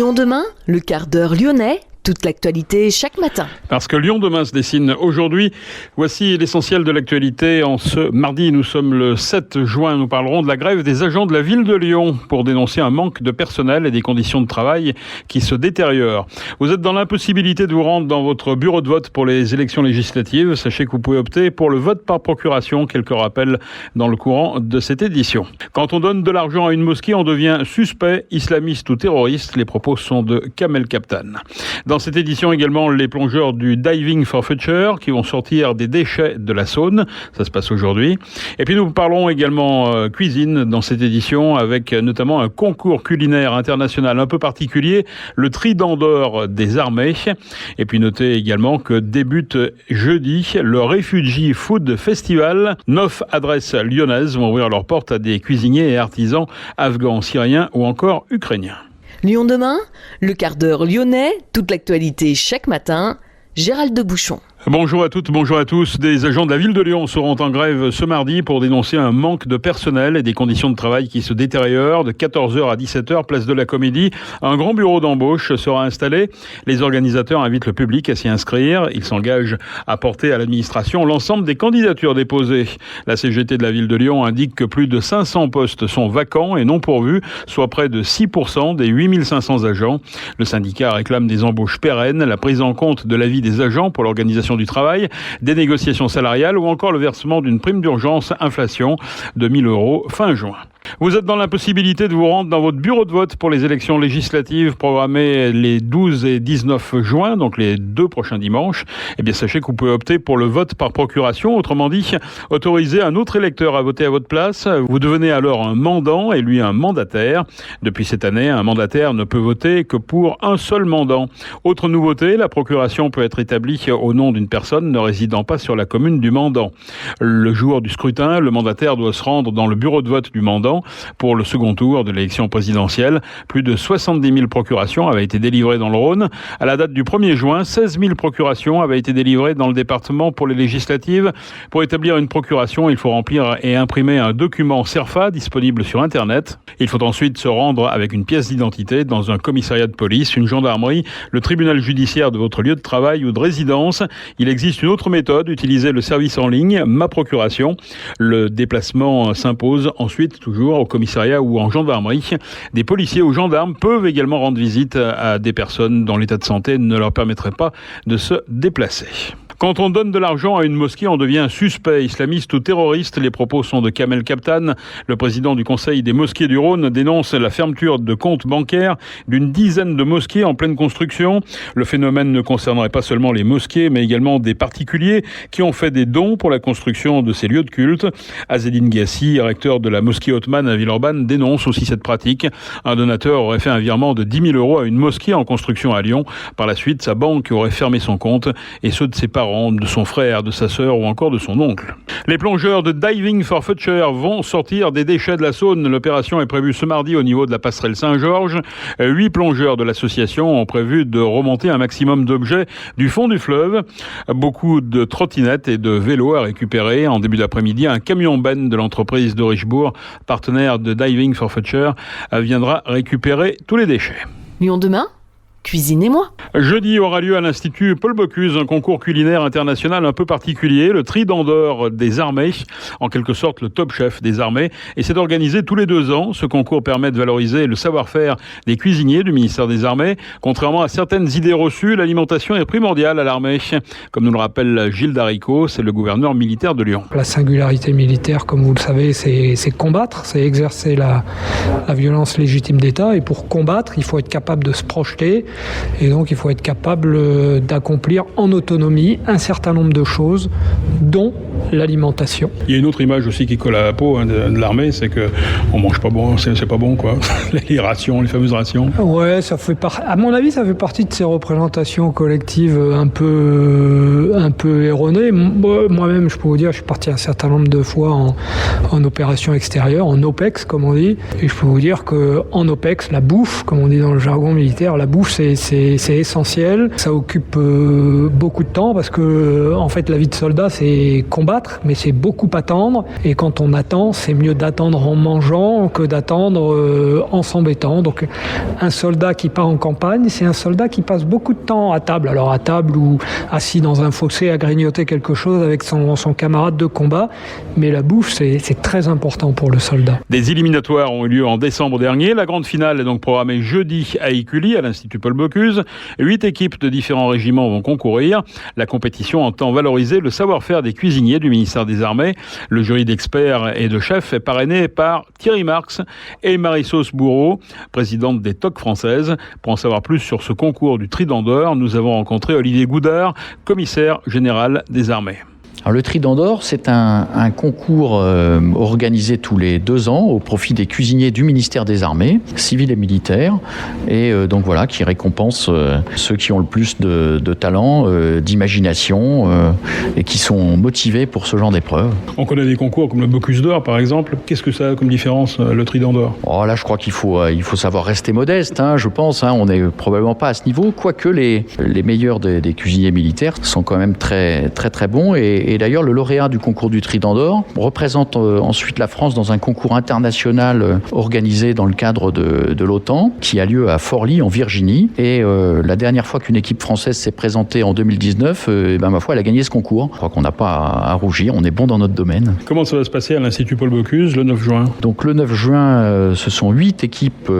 Lyon demain, le quart d'heure lyonnais, toute l'actualité chaque matin. Parce que Lyon demain se dessine aujourd'hui. Voici l'essentiel de l'actualité. En ce mardi, nous sommes le 7 juin. Nous parlerons de la grève des agents de la ville de Lyon pour dénoncer un manque de personnel et des conditions de travail qui se détériorent. Vous êtes dans l'impossibilité de vous rendre dans votre bureau de vote pour les élections législatives. Sachez que vous pouvez opter pour le vote par procuration. Quelques rappels dans le courant de cette édition. Quand on donne de l'argent à une mosquée, on devient suspect, islamiste ou terroriste. Les propos sont de Kamel Kaptan. Dans cette édition également, les plongeurs du Diving for Future qui vont sortir des déchets de la Saône. Ça se passe aujourd'hui. Et puis nous parlerons également cuisine dans cette édition avec notamment un concours culinaire international un peu particulier, le Trident d'or des armées. Et puis notez également que débute jeudi le Refugee Food Festival. 9 adresses lyonnaises vont ouvrir leurs portes à des cuisiniers et artisans afghans, syriens ou encore ukrainiens. Lyon demain, le quart d'heure lyonnais, toute l'actualité chaque matin. Gérald de Bouchon. Bonjour à toutes, bonjour à tous. Des agents de la ville de Lyon seront en grève ce mardi pour dénoncer un manque de personnel et des conditions de travail qui se détériorent. De 14h à 17h, place de la Comédie, un grand bureau d'embauche sera installé. Les organisateurs invitent le public à s'y inscrire. Ils s'engagent à porter à l'administration l'ensemble des candidatures déposées. La CGT de la ville de Lyon indique que plus de 500 postes sont vacants et non pourvus, soit près de 6% des 8500 agents. Le syndicat réclame des embauches pérennes, la prise en compte de l'avis des agents pour l'organisation du travail, des négociations salariales ou encore le versement d'une prime d'urgence inflation de 1 000 € fin juin. Vous êtes dans l'impossibilité de vous rendre dans votre bureau de vote pour les élections législatives programmées les 12 et 19 juin, donc les 2 prochains dimanches. Eh bien, sachez que vous pouvez opter pour le vote par procuration, autrement dit, autoriser un autre électeur à voter à votre place. Vous devenez alors un mandant et lui un mandataire. Depuis cette année, un mandataire ne peut voter que pour un seul mandant. Autre nouveauté, la procuration peut être établie au nom d'une personne ne résidant pas sur la commune du mandant. Le jour du scrutin, le mandataire doit se rendre dans le bureau de vote du mandant pour le second tour de l'élection présidentielle. Plus de 70 000 procurations avaient été délivrées dans le Rhône. À la date du 1er juin, 16 000 procurations avaient été délivrées dans le département pour les législatives. Pour établir une procuration, il faut remplir et imprimer un document CERFA disponible sur Internet. Il faut ensuite se rendre avec une pièce d'identité dans un commissariat de police, une gendarmerie, le tribunal judiciaire de votre lieu de travail ou de résidence. Il existe une autre méthode, utiliser le service en ligne, Ma Procuration. Le déplacement s'impose ensuite toujours au commissariat ou en gendarmerie. Des policiers ou gendarmes peuvent également rendre visite à des personnes dont l'état de santé ne leur permettrait pas de se déplacer. Quand on donne de l'argent à une mosquée, on devient suspect, islamiste ou terroriste. Les propos sont de Kamel Kaptan. Le président du Conseil des mosquées du Rhône dénonce la fermeture de comptes bancaires d'une dizaine de mosquées en pleine construction. Le phénomène ne concernerait pas seulement les mosquées, mais également des particuliers qui ont fait des dons pour la construction de ces lieux de culte. Azzedine Gassi, recteur de la mosquée Othman à Villeurbanne, dénonce aussi cette pratique. Un donateur aurait fait un virement de 10 000 € à une mosquée en construction à Lyon. Par la suite, sa banque aurait fermé son compte et ceux de ses parents, de son frère, de sa sœur ou encore de son oncle. Les plongeurs de Diving for Future vont sortir des déchets de la Saône. L'opération est prévue ce mardi au niveau de la passerelle Saint-Georges. 8 plongeurs de l'association ont prévu de remonter un maximum d'objets du fond du fleuve. Beaucoup de trottinettes et de vélos à récupérer. En début d'après-midi, un camion-ben de l'entreprise de Richebourg, partenaire de Diving for Future, viendra récupérer tous les déchets. Lyon demain, cuisinez-moi. Jeudi aura lieu à l'Institut Paul Bocuse un concours culinaire international un peu particulier, le Trident d'or des armées, en quelque sorte le top chef des armées. Et c'est organisé tous les 2 ans. Ce concours permet de valoriser le savoir-faire des cuisiniers du ministère des Armées. Contrairement à certaines idées reçues, l'alimentation est primordiale à l'armée. Comme nous le rappelle Gilles Daricot, c'est le gouverneur militaire de Lyon. La singularité militaire, comme vous le savez, c'est combattre, c'est exercer la violence légitime d'État. Et pour combattre, il faut être capable de se projeter. Et donc, il faut être capable d'accomplir en autonomie un certain nombre de choses, dont l'alimentation. Il y a une autre image aussi qui colle à la peau de l'armée, c'est qu'on mange pas bon, c'est pas bon, quoi. Les rations, les fameuses rations. Ouais, à mon avis, ça fait partie de ces représentations collectives un peu erronées. Moi-même, je peux vous dire, je suis parti un certain nombre de fois en opération extérieure, en OPEX, comme on dit. Et je peux vous dire qu'en OPEX, la bouffe, comme on dit dans le jargon militaire, la bouffe, c'est essentiel. Ça occupe beaucoup de temps parce que en fait la vie de soldat c'est combattre, mais c'est beaucoup attendre. Et quand on attend, c'est mieux d'attendre en mangeant que d'attendre en s'embêtant. Donc un soldat qui part en campagne, c'est un soldat qui passe beaucoup de temps à table. Alors à table ou assis dans un fossé à grignoter quelque chose avec son camarade de combat. Mais la bouffe, c'est très important pour le soldat. Des éliminatoires ont eu lieu en décembre dernier. La grande finale est donc programmée jeudi à Écully, à l'Institut Paul Bocuse. 8 équipes de différents régiments vont concourir. La compétition entend valoriser le savoir-faire des cuisiniers du ministère des Armées. Le jury d'experts et de chefs est parrainé par Thierry Marx et Marie-Sauce Bourreau, présidente des TOC françaises. Pour en savoir plus sur ce concours du Trident d'Or, nous avons rencontré Olivier Goudard, commissaire général des armées. Alors, le Trident d'Or, c'est un concours organisé tous les 2 ans au profit des cuisiniers du ministère des Armées, civils et militaires, et donc voilà, qui récompense ceux qui ont le plus de talent, d'imagination et qui sont motivés pour ce genre d'épreuve. On connaît des concours comme le Bocuse d'Or, par exemple. Qu'est-ce que ça a comme différence, le Trident d'Or ? Oh, là, je crois qu'il faut savoir rester modeste, je pense. On n'est probablement pas à ce niveau, quoique les meilleurs des cuisiniers militaires sont quand même très, très, très bons. Et d'ailleurs, le lauréat du concours du Trident d'Or représente ensuite la France dans un concours international organisé dans le cadre de l'OTAN, qui a lieu à Forlì, en Virginie. Et la dernière fois qu'une équipe française s'est présentée en 2019, ma foi, elle a gagné ce concours. Je crois qu'on n'a pas à rougir, on est bon dans notre domaine. Comment ça va se passer à l'Institut Paul Bocuse le 9 juin ? Donc le 9 juin, ce sont 8 équipes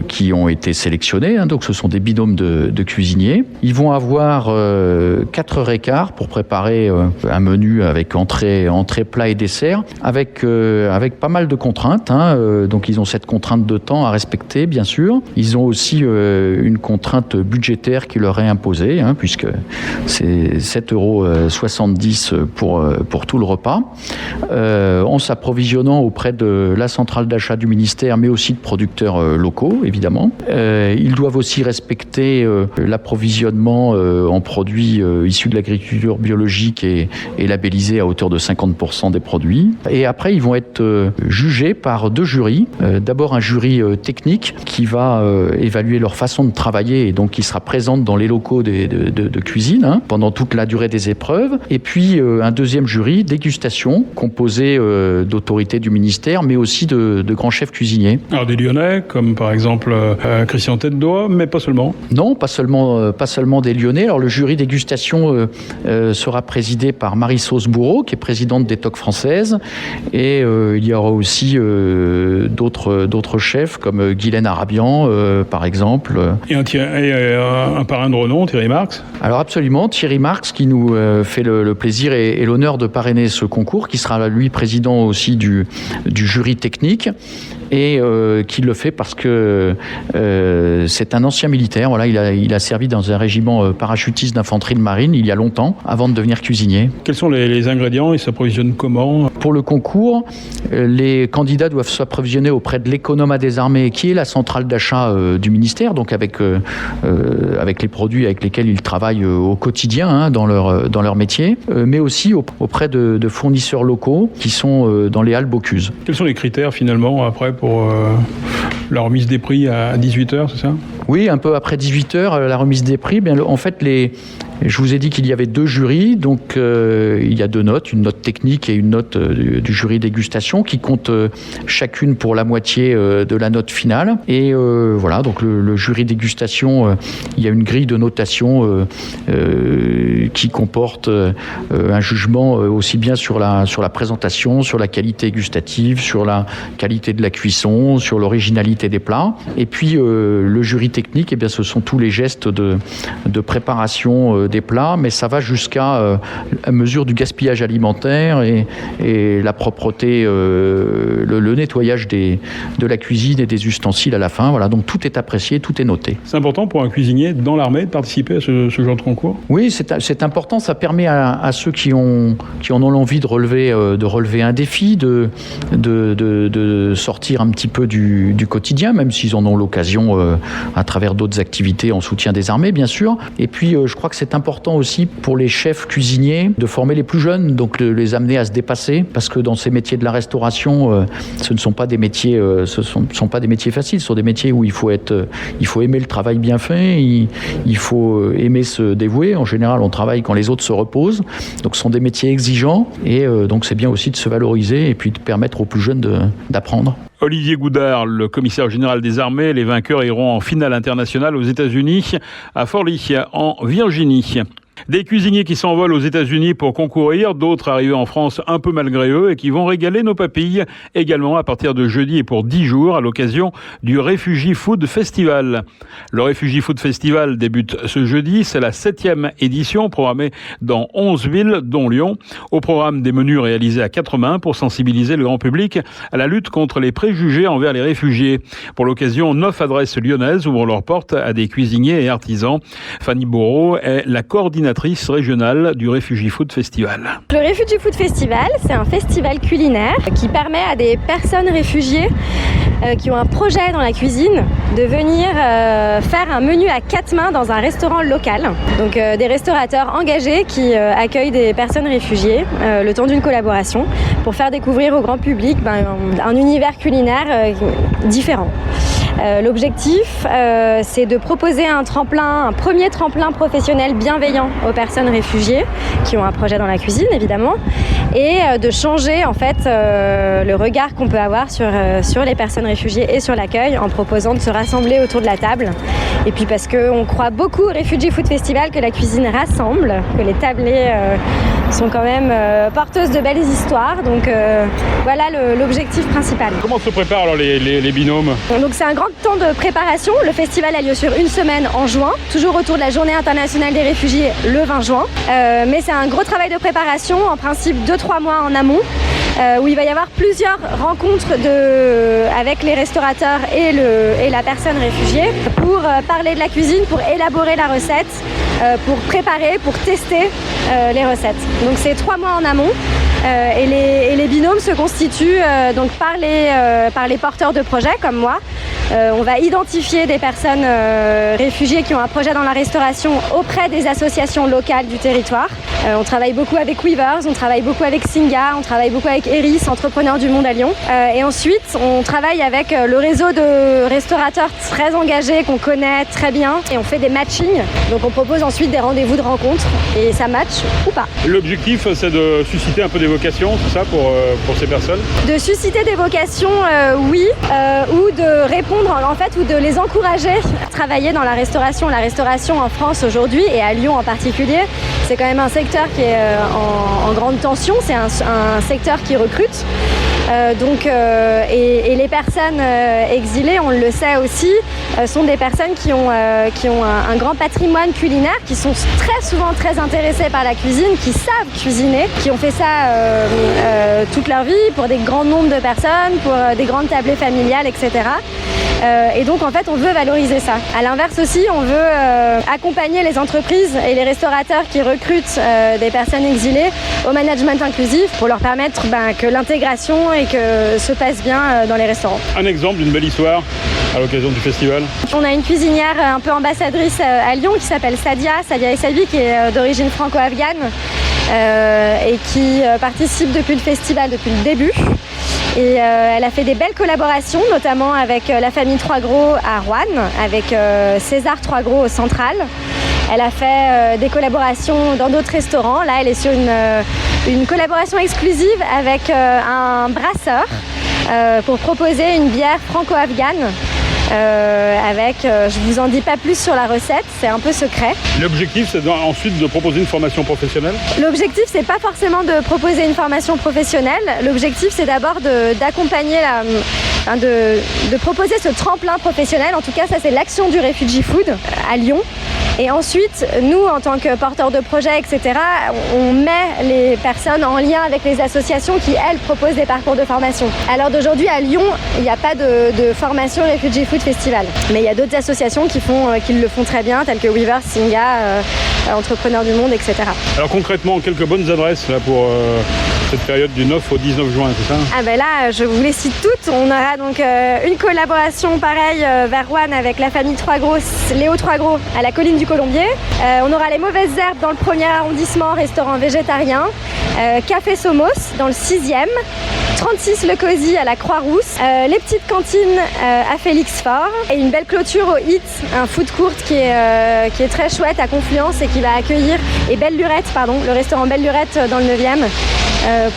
qui ont été sélectionnées. Donc ce sont des binômes de cuisiniers. Ils vont avoir 4h15 pour préparer un menu avec entrée, plat et dessert, avec pas mal de contraintes. Donc ils ont cette contrainte de temps à respecter, bien sûr. Ils ont aussi une contrainte budgétaire qui leur est imposée, puisque c'est 7,70 € pour tout le repas. En s'approvisionnant auprès de la centrale d'achat du ministère, mais aussi de producteurs locaux, évidemment. Ils doivent aussi respecter l'approvisionnement en produits issus de l'agriculture biologique et labellisés à hauteur de 50% des produits. Et après, ils vont être jugés par 2 jurys. D'abord, un jury technique qui va évaluer leur façon de travailler et donc qui sera présente dans les locaux de cuisine pendant toute la durée des épreuves. Et puis, un deuxième jury, dégustation, composé d'autorités du ministère, mais aussi de grands chefs cuisiniers. Alors des Lyonnais, comme par exemple Christian Tête-d'Oie, mais pas seulement. Non, pas seulement des Lyonnais. Alors le jury dégustation sera présidé par Marie-Sauce Bourreau, qui est présidente des TOC françaises, et il y aura aussi d'autres chefs comme Guylaine Arabian, par exemple. Et un parrain de renom, Thierry Marx. Alors absolument, Thierry Marx, qui nous fait le plaisir et l'honneur de parrainer ce concours, qui sera lui président aussi du jury technique, et qui le fait parce que c'est un ancien militaire. Voilà, il a servi dans un régiment parachutiste d'infanterie de marine il y a longtemps, avant de devenir cuisinier. Quels sont les ingrédients? Ils s'approvisionnent comment? Pour le concours, les candidats doivent s'approvisionner auprès de l'Economa des armées, qui est la centrale d'achat du ministère, donc avec les produits avec lesquels ils travaillent au quotidien dans leur métier, mais aussi auprès de fournisseurs locaux qui sont dans les halles Bocuse. Quels sont les critères finalement après pour la remise des prix à 18h, c'est ça? Oui, un peu après 18h, la remise des prix. Bien, en fait, je vous ai dit qu'il y avait 2 jurys, donc il y a 2 notes, une note technique et une note du jury dégustation qui comptent chacune pour la moitié de la note finale. Et voilà, donc le jury dégustation, il y a une grille de notation qui comporte un jugement aussi bien sur la présentation, sur la qualité gustative, sur la qualité de la cuisson, sur l'originalité des plats. Et puis le jury technique, eh bien, ce sont tous les gestes de préparation des plats, mais ça va jusqu'à la mesure du gaspillage alimentaire et la propreté, le nettoyage de la cuisine et des ustensiles à la fin. Voilà, donc tout est apprécié, tout est noté. C'est important pour un cuisinier dans l'armée de participer à ce genre de concours? Oui, c'est important. Ça permet à ceux qui en ont l'envie de relever un défi, de sortir un petit peu du quotidien, même s'ils en ont l'occasion à travers d'autres activités en soutien des armées, bien sûr. Et puis, je crois que c'est important aussi pour les chefs cuisiniers de former les plus jeunes, donc les amener à se dépasser, parce que dans ces métiers de la restauration, ce ne sont pas des métiers, sont pas des métiers faciles, ce sont des métiers où il faut aimer le travail bien fait, il faut aimer se dévouer. En général, on travaille quand les autres se reposent, donc ce sont des métiers exigeants, et donc c'est bien aussi de se valoriser et puis de permettre aux plus jeunes d'apprendre. Olivier Goudard, le commissaire général des armées, les vainqueurs iront en finale internationale aux États-Unis, à Fort Lee, en Virginie. Des cuisiniers qui s'envolent aux États-Unis pour concourir, d'autres arrivés en France un peu malgré eux et qui vont régaler nos papilles également à partir de jeudi et pour 10 jours à l'occasion du Refugee Food Festival. Le Refugee Food Festival débute ce jeudi, c'est la 7e édition programmée dans 11 villes dont Lyon. Au programme des menus réalisés à 4 mains pour sensibiliser le grand public à la lutte contre les préjugés envers les réfugiés. Pour l'occasion, 9 adresses lyonnaises ouvrent leurs portes à des cuisiniers et artisans. Fanny Bourreau est la coordinatrice régionale du Refugee Food Festival. Le Refugee Food Festival, c'est un festival culinaire qui permet à des personnes réfugiées qui ont un projet dans la cuisine de venir faire un menu à 4 mains dans un restaurant local. Donc des restaurateurs engagés qui accueillent des personnes réfugiées le temps d'une collaboration pour faire découvrir au grand public un univers culinaire différent. L'objectif, c'est de proposer un premier tremplin professionnel bienveillant aux personnes réfugiées qui ont un projet dans la cuisine, évidemment, et de changer en fait le regard qu'on peut avoir sur les personnes réfugiées et sur l'accueil en proposant de se rassembler autour de la table. Et puis parce qu'on croit beaucoup au Refugee Food Festival que la cuisine rassemble, que les tablées sont quand même porteuses de belles histoires. Donc voilà l'objectif principal. Comment se préparent alors les binômes ? Donc c'est un grand temps de préparation. Le festival a lieu sur une semaine en juin, toujours autour de la Journée internationale des réfugiés le 20 juin. Mais c'est un gros travail de préparation, en principe 2-3 mois en amont, où il va y avoir plusieurs rencontres avec les restaurateurs et la personne réfugiée pour parler de la cuisine, pour élaborer la recette, pour préparer, pour tester les recettes. Donc c'est 3 mois en amont. Et les binômes se constituent donc par les porteurs de projets comme moi. On va identifier des personnes réfugiées qui ont un projet dans la restauration auprès des associations locales du territoire. On travaille beaucoup avec Weavers, on travaille beaucoup avec Singa, on travaille beaucoup avec Eris, entrepreneurs du monde à Lyon. Et ensuite, on travaille avec le réseau de restaurateurs très engagés qu'on connaît très bien et on fait des matchings. Donc on propose ensuite des rendez-vous de rencontre et ça match ou pas. L'objectif, c'est de susciter un peu des vocations, c'est ça, pour ces personnes ? De susciter des vocations, oui, ou de répondre, en fait, ou de les encourager à travailler dans la restauration. La restauration en France aujourd'hui, et à Lyon en particulier, c'est quand même un secteur qui est en grande tension, c'est un secteur qui recrute. Et les personnes exilées, on le sait aussi, sont des personnes qui ont un grand patrimoine culinaire, qui sont très souvent très intéressées par la cuisine, qui savent cuisiner, qui ont fait ça toute leur vie pour des grands nombres de personnes, pour des grandes tablées familiales, etc. Et donc en fait on veut valoriser ça. À l'inverse aussi, on veut accompagner les entreprises et les restaurateurs qui recrutent des personnes exilées au management inclusif pour leur permettre que l'intégration et que se passe bien dans les restaurants. Un exemple d'une belle histoire à l'occasion du festival. On a une cuisinière un peu ambassadrice à Lyon qui s'appelle Sadia Essabi, qui est d'origine franco-afghane et qui participe depuis le festival depuis le début. Et elle a fait des belles collaborations, notamment avec la famille Troisgros à Roanne, avec César Troisgros au Central. Elle a fait des collaborations dans d'autres restaurants. Là, elle est sur une collaboration exclusive avec un brasseur pour proposer une bière franco-afghane. Je vous en dis pas plus sur la recette, c'est un peu secret. L'objectif, c'est ensuite de proposer une formation professionnelle ? L'objectif, c'est pas forcément de proposer une formation professionnelle. L'objectif, c'est d'abord d'accompagner de proposer ce tremplin professionnel. En tout cas, ça, c'est l'action du Refugee Food à Lyon. Et ensuite, nous, en tant que porteurs de projets, etc., on met les personnes en lien avec les associations qui, elles, proposent des parcours de formation. Alors d'aujourd'hui, à Lyon, il n'y a pas de formation Refugee Food Festival. Mais il y a d'autres associations qui le font très bien, telles que Weavers, Singa, Entrepreneurs du Monde, etc. Alors concrètement, quelques bonnes adresses là, pour Cette période du 9 au 19 juin, c'est ça? Ah ben là, je vous les cite toutes. On aura donc une collaboration pareille vers Roanne avec la famille Troisgros, Léo Troisgros à la colline du Colombier. On aura les Mauvaises Herbes dans le 1er arrondissement, restaurant végétarien. Café Somos dans le 6e. 36 Le Cosy à la Croix-Rousse, les petites cantines à Félix Faure et une belle clôture au HIT, un food court qui est très chouette à Confluence et qui va accueillir, et Belle Lurette, le restaurant Belle Lurette dans le 9e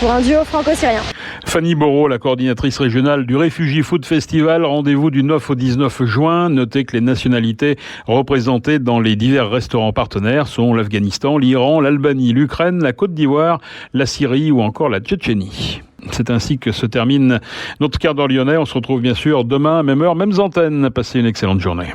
pour un duo franco-syrien. Fanny Bourreau, la coordinatrice régionale du Refugee Food Festival, rendez-vous du 9 au 19 juin. Notez que les nationalités représentées dans les divers restaurants partenaires sont l'Afghanistan, l'Iran, l'Albanie, l'Ukraine, la Côte d'Ivoire, la Syrie ou encore la Tchétchénie. C'est ainsi que se termine notre quart d'heure lyonnais. On se retrouve bien sûr demain, même heure, mêmes antennes. Passez une excellente journée.